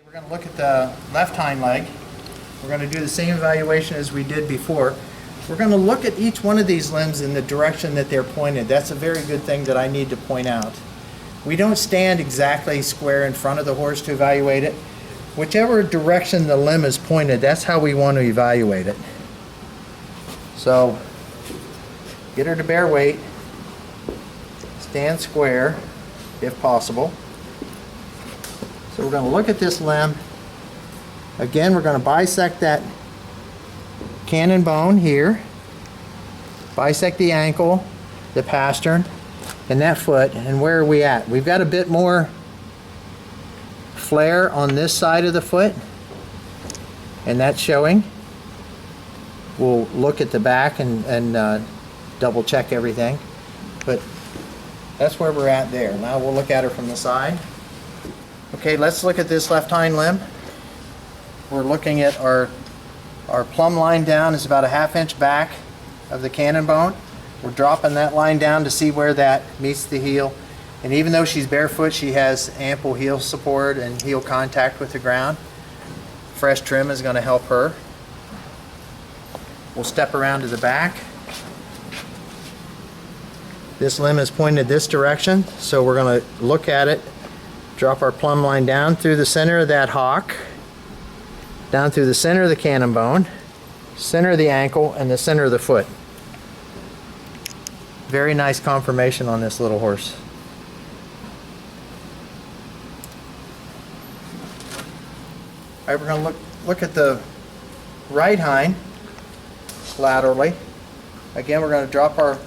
We're going to look at the left hind leg. We're going to do the same evaluation as we did before. We're going to look at each one of these limbs in the direction that they're pointed. That's a very good thing that I need to point out. We don't stand exactly square in front of the horse to evaluate it. Whichever direction the limb is pointed, that's how we want to evaluate it. So, get her to bear weight. Stand square, if possible. So we're going to look at this limb. Again, we're going to bisect that cannon bone here, bisect the ankle, the pastern, and that foot. And where are we at? We've got a bit more flare on this side of the foot, and that's showing. We'll look at the back and double check everything, but that's where we're at there. Now we'll look at her from the side. Okay, let's look at this left hind limb. We're looking at our plumb line down is about a ½ inch back of the cannon bone. We're dropping that line down to see where that meets the heel. And even though she's barefoot, she has ample heel support and heel contact with the ground. Fresh trim is going to help her. We'll step around to the back. This limb is pointed this direction, so we're going to look at it, drop our plumb line down through the center of that hock, down through the center of the cannon bone, center of the ankle, and the center of the foot. Very nice conformation on this little horse. All right, we're going to look at the right hind laterally. Again, we're going to drop our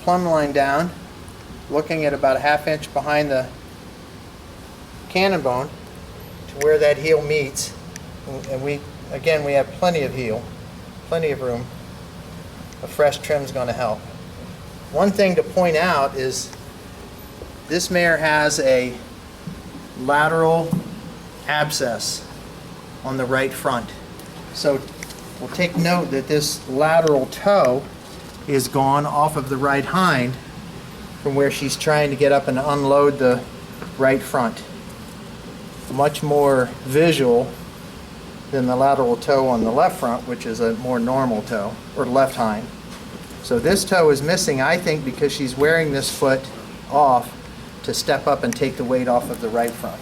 plumb line down, looking at about a ½ inch behind the cannon bone to where that heel meets. And we have plenty of heel, plenty of room. A fresh trim is going to help. One thing to point out is this mare has a lateral abscess on the right front. So we'll take note that this lateral toe is gone off of the right hind from where she's trying to get up and unload the right front. Much more visual than the lateral toe on the left front, which is a more normal toe, or left hind. So this toe is missing, I think, because she's wearing this foot off to step up and take the weight off of the right front.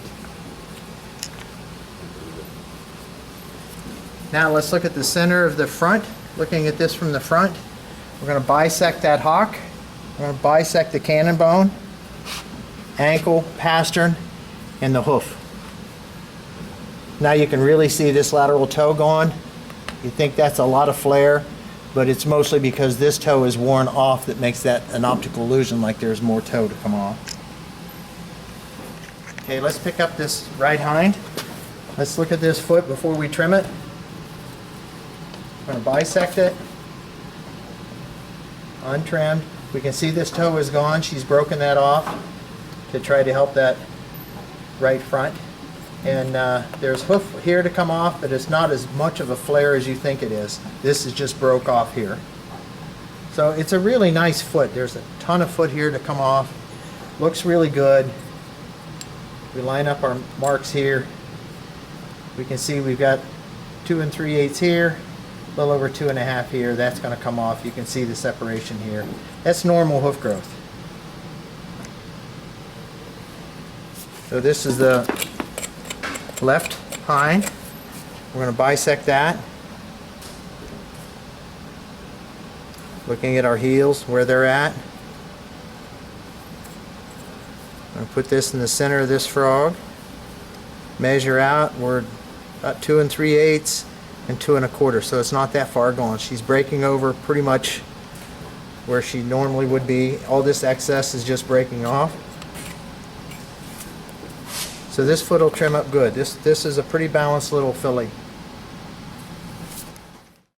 Now let's look at the center of the front. Looking at this from the front, we're going to bisect that hock. We're going to bisect the cannon bone, ankle, pastern, and the hoof. Now you can really see this lateral toe gone. You think that's a lot of flare, but it's mostly because this toe is worn off that makes that an optical illusion like there's more toe to come off. Okay, let's pick up this right hind. Let's look at this foot before we trim it. I'm going to bisect it. Untrimmed. We can see this toe is gone. She's broken that off to try to help that right front. And there's hoof here to come off, but it's not as much of a flare as you think it is. This is just broke off here. So it's a really nice foot. There's a ton of foot here to come off. Looks really good. We line up our marks here. We can see we've got 2 3/8 here, a little over 2 1/2 here. That's going to come off. You can see the separation here. That's normal hoof growth. So this is the left hind. We're going to bisect that. Looking at our heels, where they're at. I'm going to put this in the center of this frog. Measure out. We're about 2 3/8 and 2 1/4, so it's not that far gone. She's breaking over pretty much where she normally would be. All this excess is just breaking off. So this foot will trim up good. This is a pretty balanced little filly.